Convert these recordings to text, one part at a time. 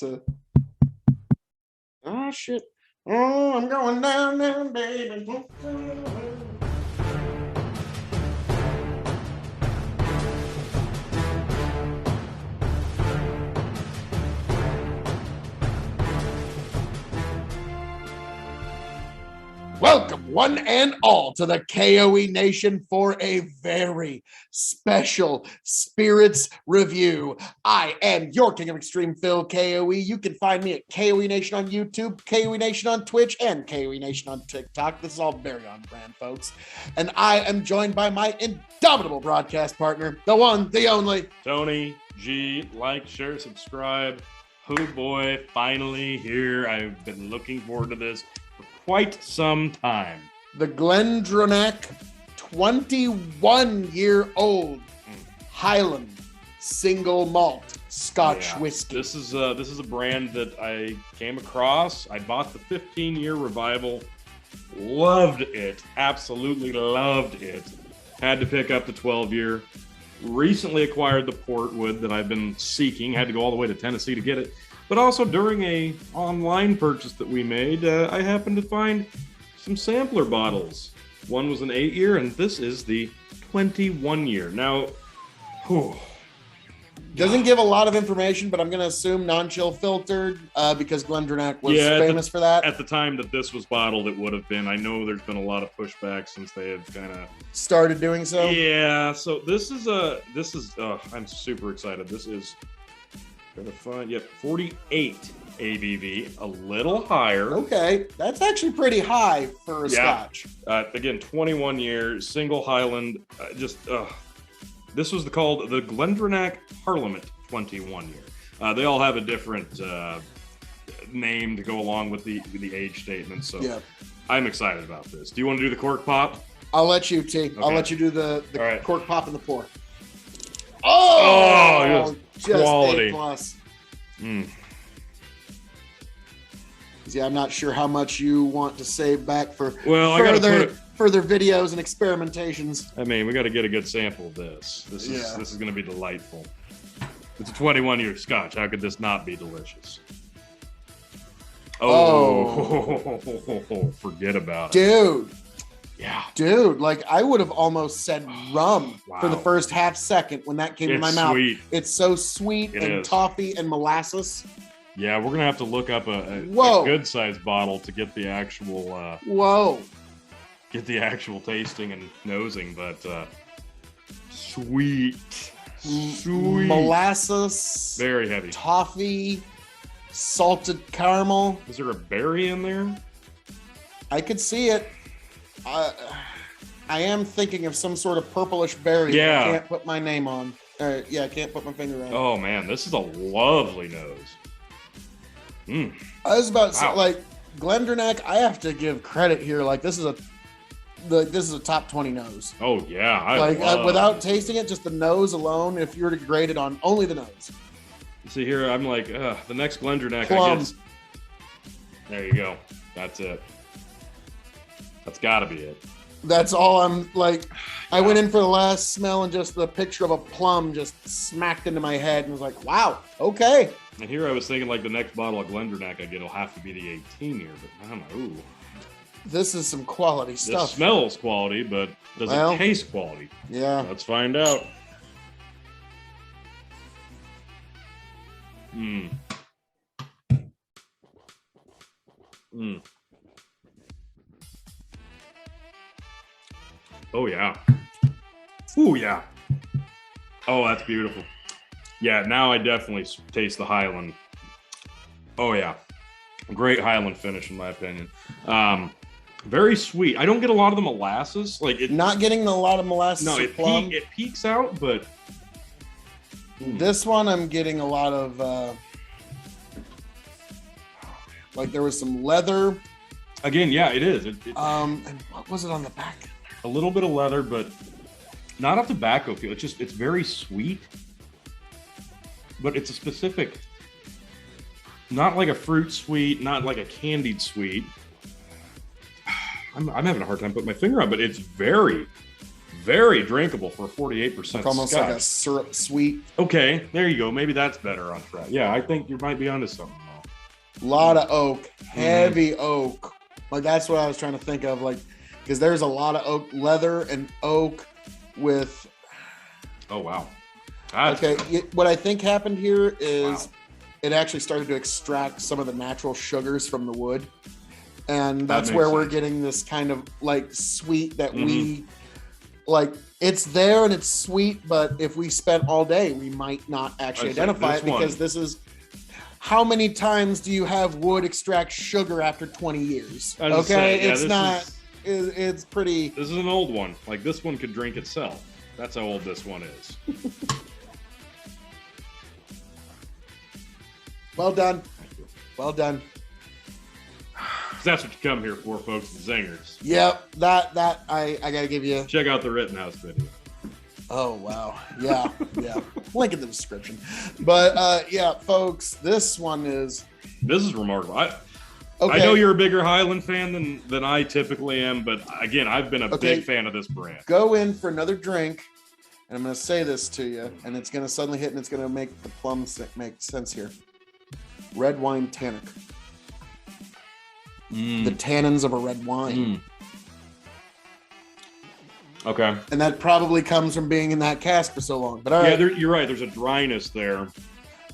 to. Oh shit! Oh, I'm going down there, baby. Welcome, one and all, to the K.O.E. Nation for a very special Spirits review. I am your King of Extreme, Phil K.O.E. You can find me at K.O.E. Nation on YouTube, K.O.E. Nation on Twitch, and K.O.E. Nation on TikTok. This is all very on brand, folks. And I am joined by my indomitable broadcast partner, the one, the only, Tony G. Like, share, subscribe. Oh boy, finally here. I've been looking forward to this quite some time. the GlenDronach 21-year-old Highland Single Malt Scotch Whisky. This is a brand that I came across. I bought the 15-year revival. Loved it. Absolutely loved it. Had to pick up the 12-year. Recently acquired the Portwood that I've been seeking. Had to go all the way to Tennessee to get it. But also during a online purchase that we made, I happened to find some sampler bottles. One was an 8-year, and this is the 21-year. Now, doesn't give a lot of information, but I'm going to assume non-chill filtered because GlenDronach was famous for that. At the time that this was bottled, it would have been. I know there's been a lot of pushback since they have kind of started doing so. Yeah, so this is I'm super excited. This is gonna find 48 ABV, a little higher. Okay, that's actually pretty high for a Scotch. Again, 21 years, single Highland. This was called the GlenDronach Parliament 21 year. They all have a different name to go along with the age statement. So I'm excited about this. Do you want to do the cork pop? I'll let you, T. Okay. I'll let you do the right. cork pop and the pour. Just quality. A+. Yeah, I'm not sure how much you want to save back for further videos and experimentations. I mean, we got to get a good sample of this. This is going to be delightful. It's a 21-year Scotch. How could this not be delicious? Forget about it. Dude. Yeah. Dude, like I would have almost said rum for the first half second when that came to my mouth. Sweet. It's so sweet and toffee and molasses. Yeah, we're gonna have to look up a good sized bottle to get the actual tasting and nosing, but sweet, molasses, very heavy, toffee, salted caramel. Is there a berry in there? I could see it. I am thinking of some sort of purplish berry. Yeah. I can't put my name on. I can't put my finger on. Oh man, this is a lovely nose. I was about to say, like, GlenDronach, I have to give credit here. Like, this is a top 20 nose. Oh yeah, without tasting it, just the nose alone. If you were to grade it on only the nose. See here, I'm like, the next GlenDronach Plum. I guess. There you go. That's it. That's got to be it. That's all I'm like. I went in for the last smell and just the picture of a plum just smacked into my head and was like, wow, okay. And here I was thinking like the next bottle of GlenDronach I get will have to be the 18-year, but I don't know. Ooh. This is some quality stuff. It smells quality, but does it taste quality? Yeah. Let's find out. Oh yeah. Ooh yeah. Oh, that's beautiful. Yeah, now I definitely taste the Highland. Oh yeah. Great Highland finish in my opinion. Very sweet. I don't get a lot of the molasses. Not getting a lot of molasses. No, it peaks out, but this one I'm getting a lot of there was some leather. Again, yeah, it is. And what was it on the back? A little bit of leather, but not a tobacco feel. It's very sweet, but it's a specific, not like a fruit sweet, not like a candied sweet. I'm having a hard time putting my finger on, but it's very, very drinkable for 48% It's almost Scotch. like a syrup sweet. Okay, there you go. Maybe that's better on track. Yeah, I think you might be onto something. A lot of oak, heavy oak. Like that's what I was trying to think of. Like, because there's a lot of oak, leather and oak with. Oh wow. Okay, what I think happened here is it actually started to extract some of the natural sugars from the wood, and that's where we're getting this kind of like sweet that we like. It's there and it's sweet, but if we spent all day, we might not actually identify it because this is. How many times do you have wood extract sugar after 20 years? Okay, it's not. It's pretty. This is an old one. Like this one could drink itself. That's how old this one is. Well done. Well done. That's what you come here for, folks, the zingers. Yep, that I gotta give you. Check out the Rittenhouse video. Oh wow, yeah. Link in the description. But yeah, folks, this is remarkable. I know you're a bigger Highland fan than I typically am, but again, I've been a big fan of this brand. Go in for another drink, and I'm gonna say this to you, and it's gonna suddenly hit, and it's gonna make the plums make sense here. Red wine tannic. The tannins of a red wine. Okay. And that probably comes from being in that cask for so long. But all right. Yeah, you're right. There's a dryness there.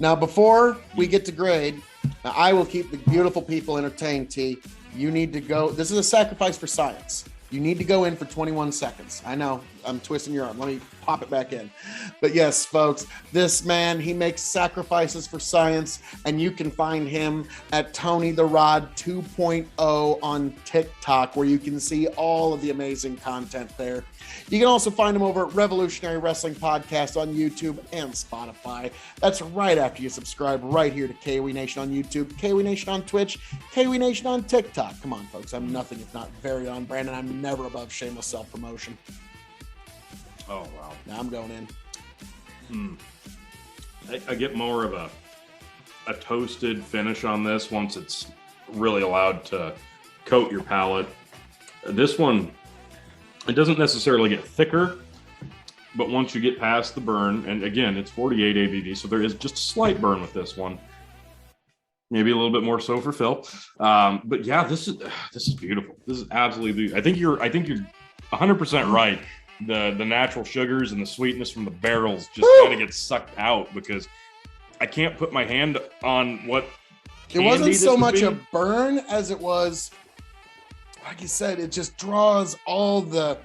Now, before we get to grade, I will keep the beautiful people entertained, T. You need to go. This is a sacrifice for science. You need to go in for 21 seconds. I know, I'm twisting your arm. Let me pop it back in. But yes, folks, this man, he makes sacrifices for science, and you can find him at Tony the Rod 2.0 on TikTok, where you can see all of the amazing content there. You can also find him over at Revolutionary Wrestling Podcast on YouTube and Spotify. That's right after you subscribe right here to K.O.E Nation on YouTube, K.O.E Nation on Twitch, K.O.E Nation on TikTok. Come on, folks. I'm nothing if not very on brand, and I'm never above shameless self-promotion. Oh, wow. Now I'm going in. I get more of a toasted finish on this once it's really allowed to coat your palate. This one, it doesn't necessarily get thicker, but once you get past the burn, and again, it's 48 ABV, so there is just a slight burn with this one. Maybe a little bit more so for Phil. But yeah, this is beautiful. This is absolutely beautiful. I think you're 100% right. The natural sugars and the sweetness from the barrels just kind of get sucked out because I can't put my hand on what it wasn't so much a burn as it was, like you said, it just draws all the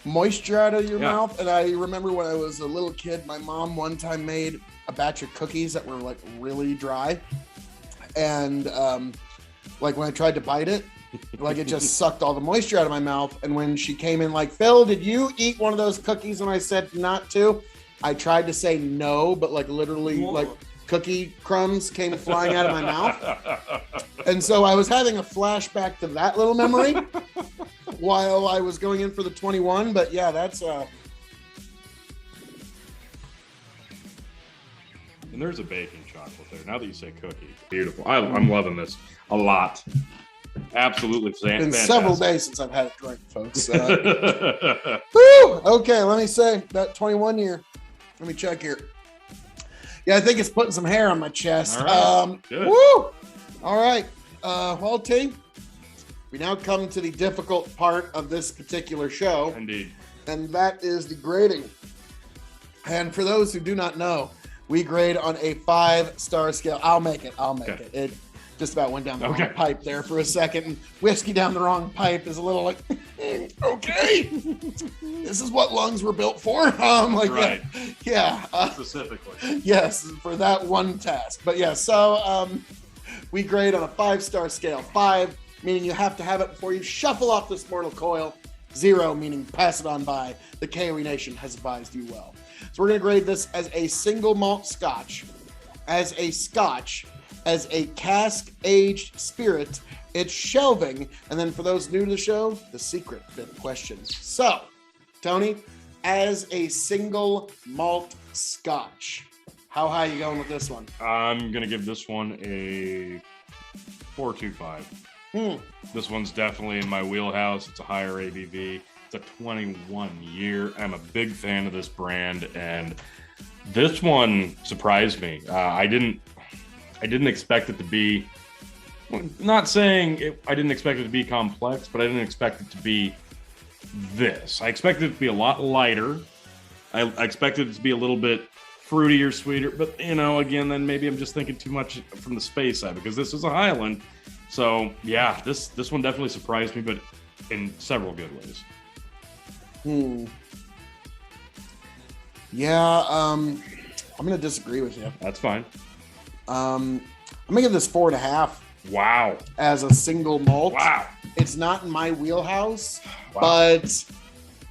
moisture out of your mouth. And I remember when I was a little kid, my mom one time made a batch of cookies that were like really dry. And like when I tried to bite it, like it just sucked all the moisture out of my mouth. And when she came in like, Phil, did you eat one of those cookies? And I said not to. I tried to say no, but like literally like cookie crumbs came flying out of my mouth. And so I was having a flashback to that little memory while I was going in for the 21. But yeah, that's and there's a baking chocolate there. Now that you say cookie, beautiful. I'm loving this a lot. Absolutely fantastic. It's been several days since I've had a drink, folks. Woo! Okay, let me say that 21 year. Let me check here. Yeah, I think it's putting some hair on my chest. All right. Good. Woo! All right. Well, team, we now come to the difficult part of this particular show. Indeed. And that is the grading. And for those who do not know, we grade on a 5-star scale. I'll make it. Okay. It just about went down the wrong pipe there for a second. And whiskey down the wrong pipe is a little like, okay, this is what lungs were built for. Like, right. Yeah. Specifically. Yes, for that one task. But yeah, so we grade on a 5-star scale. 5 meaning you have to have it before you shuffle off this mortal coil. 0 meaning pass it on by. The K.O.E Nation has advised you well. So we're going to grade this as a single malt scotch, as a scotch, as a cask-aged spirit. It's shelving. And then for those new to the show, the secret 5th question. So, Tony, as a single malt scotch, how high are you going with this one? I'm going to give this one a 4.25. This one's definitely in my wheelhouse. It's a higher ABV. It's a 21 year. I'm a big fan of this brand, and this one surprised me. I didn't expect it to be. Not saying I didn't expect it to be complex, but I didn't expect it to be this. I expected it to be a lot lighter. I expected it to be a little bit fruitier, sweeter, but again, then maybe I'm just thinking too much from the space side because this is a Highland. So yeah, this one definitely surprised me, but in several good ways. Yeah, I'm gonna disagree with you. That's fine. I'm gonna give this 4.5. Wow. As a single malt. Wow. It's not in my wheelhouse, Wow. but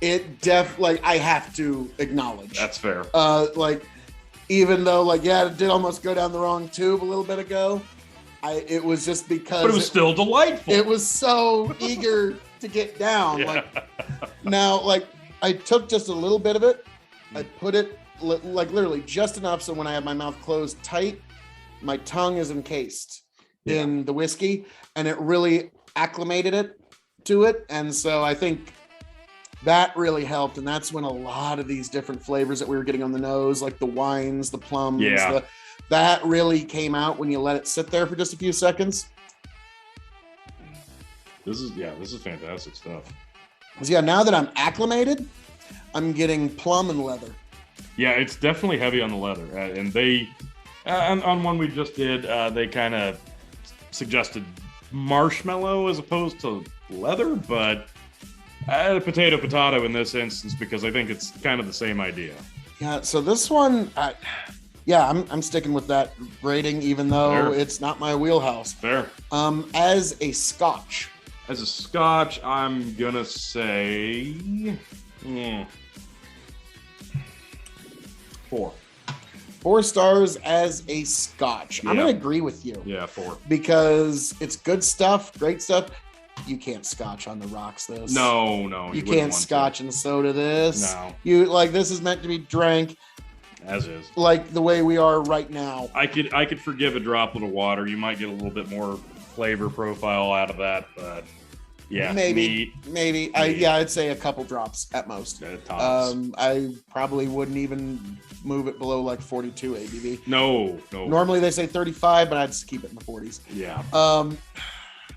it I have to acknowledge. That's fair. Even though it did almost go down the wrong tube a little bit ago, it was just because But it was still delightful. It was so eager to get down. Yeah. I took just a little bit of it. I put it literally just enough so when I have my mouth closed tight, my tongue is encased in the whiskey, and it really acclimated it to it. And so I think that really helped. And that's when a lot of these different flavors that we were getting on the nose, like the wines, the plums, that really came out when you let it sit there for just a few seconds. This is fantastic stuff. So now that I'm acclimated, I'm getting plum and leather. Yeah, it's definitely heavy on the leather. And they, on one we just did, they kind of suggested marshmallow as opposed to leather, but potato in this instance because I think it's kind of the same idea. Yeah, so this one, I'm sticking with that rating, even though it's not my wheelhouse. Fair. As a Scotch. As a Scotch, I'm gonna say 4. 4 stars as a Scotch. Yeah. I'm gonna agree with you. Yeah, 4. Because it's good stuff, great stuff. You can't Scotch on the rocks this. No. You can't Scotch and soda this. No. This is meant to be drank as is. Like the way we are right now. I could forgive a droplet of water. You might get a little bit more flavor profile out of that, but yeah, maybe. I'd say a couple drops at most. I probably wouldn't even move it below 42 ABV. No. Normally they say 35, but I'd just keep it in the 40s. Yeah.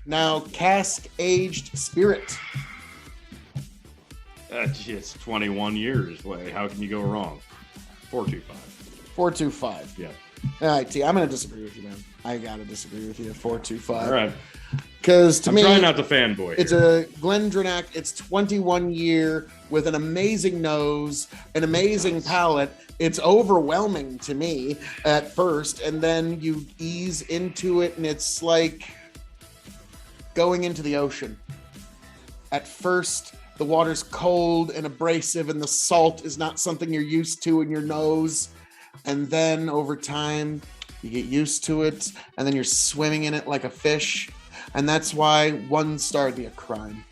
Now cask aged spirit. It's 21 years. How can you go wrong? 425. 425. Yeah. All right, T. I'm gonna disagree with you, man. I gotta disagree with you. 425. All right. Because to me, I'm trying not to fanboy. It's a GlenDronach. It's 21 year with an amazing nose, an amazing palate. It's overwhelming to me at first, and then you ease into it, and it's like going into the ocean. At first, the water's cold and abrasive, and the salt is not something you're used to in your nose. And then over time, you get used to it, and then you're swimming in it like a fish. And that's why 1 star would be a crime.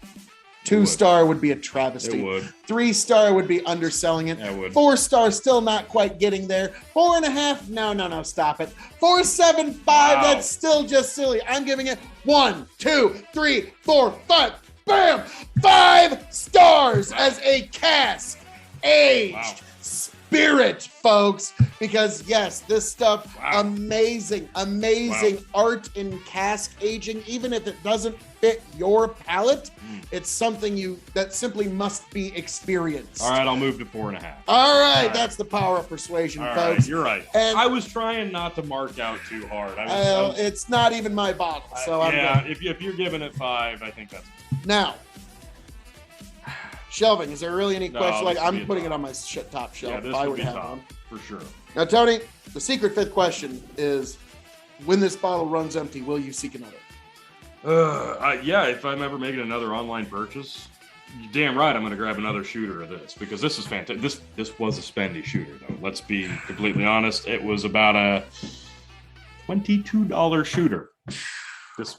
2 star would be a travesty. It would. 3 star would be underselling it. It would. 4 star still not quite getting there. 4.5, no, stop it. 4.75, Wow. That's still just silly. I'm giving it 1, 2, 3, 4, 5. Bam! 5 stars as a cask aged spirit, folks. Because yes, this stuff, amazing art in cask aging. Even if it doesn't fit your palate, it's something that simply must be experienced. All right, I'll move to 4.5. All right, that's the power of persuasion, All folks. right, you're right. And I was trying not to mark out too hard. It's not even my bottle, so I'm good. If you're giving it 5, I think that's Now, shelving. Is there really any question? this would I'm be a putting top. it on my top shelf. Yeah, if this I would would be have top one. for sure. Now, Tony, the secret 5th question is: when this bottle runs empty, will you seek another? Yeah, if I'm ever making another online purchase, you're damn right I'm going to grab another shooter of this because this is fantastic. This was a spendy shooter, though. Let's be completely honest. It was about a $22 shooter. This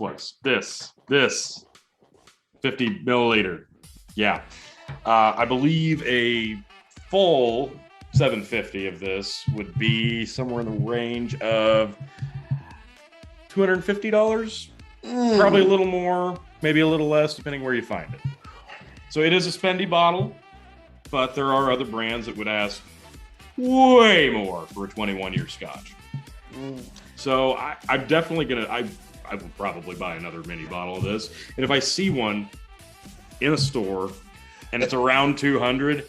50 milliliter. Yeah. I believe a full 750 of this would be somewhere in the range of $250. Probably a little more, maybe a little less, depending where you find it. So it is a spendy bottle, but there are other brands that would ask way more for a 21-year Scotch. So I'm definitely gonna. I will probably buy another mini bottle of this, and if I see one in a store and it's around 200,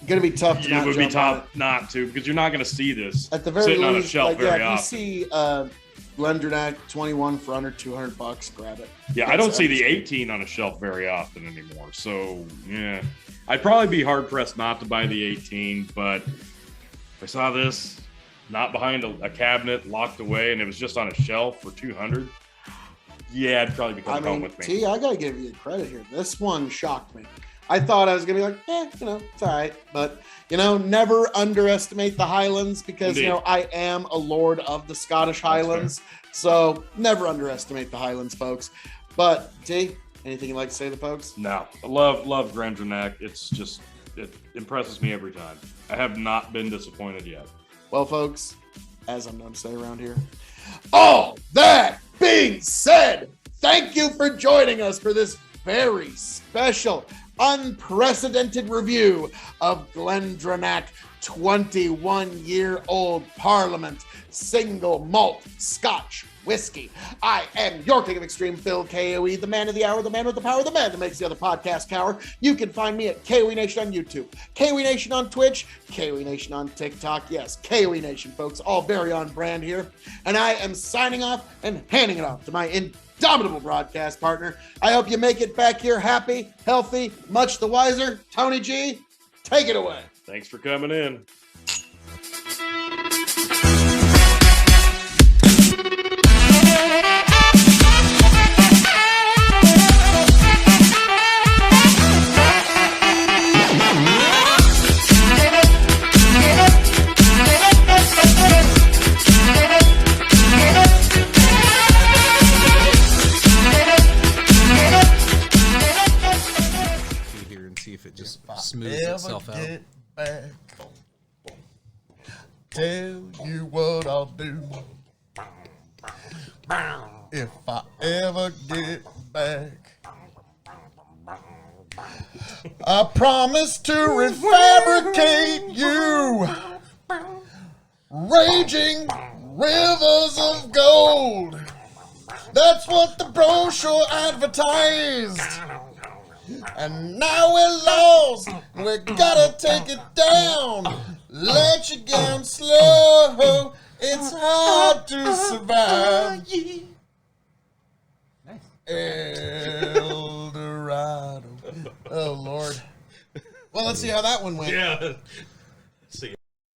gonna be tough. It would be tough not to, because you're not gonna see this at the very sitting least, on a shelf very often. If you see GlenDronach 21 for under $200, grab it. Yeah, I don't see the 18 on a shelf very often anymore. So yeah, I'd probably be hard pressed not to buy the 18, but if I saw this not behind a cabinet locked away and it was just on a shelf for 200, yeah, I'd probably be coming home with me. T, I gotta give you credit here. This one shocked me. I thought I was gonna be like, it's all right, but never underestimate the Highlands, because Indeed. I am a lord of the Scottish Highlands, so never underestimate the Highlands, folks. But T, anything you'd like to say to the folks? No, I love GlenDronach. It impresses me every time. I have not been disappointed yet. Well, folks, as I'm known to say around here, all that being said, thank you for joining us for this very special, unprecedented review of GlenDronach 21-year-old Parliament Single Malt Scotch Whisky. I am your King of Extreme, Phil, K.O.E., the man of the hour, the man with the power, the man that makes the other podcast cower. You can find me at K.O.E Nation on YouTube, K.O.E Nation on Twitch, K.O.E Nation on TikTok. Yes, K.O.E Nation, folks, all very on brand here. And I am signing off and handing it off to my indomitable broadcast partner. I hope you make it back here happy, healthy, much the wiser. Tony G, take it away. Thanks for coming in. Smooths itself out. Get back, tell you what I'll do. If I ever get back, I promise to refabricate you, raging rivers of gold. That's what the brochure advertised. And now we're lost, we gotta take it down. Let you down slow, it's hard to survive. El Dorado. Oh, Lord. Well, let's see how that one went. Yeah.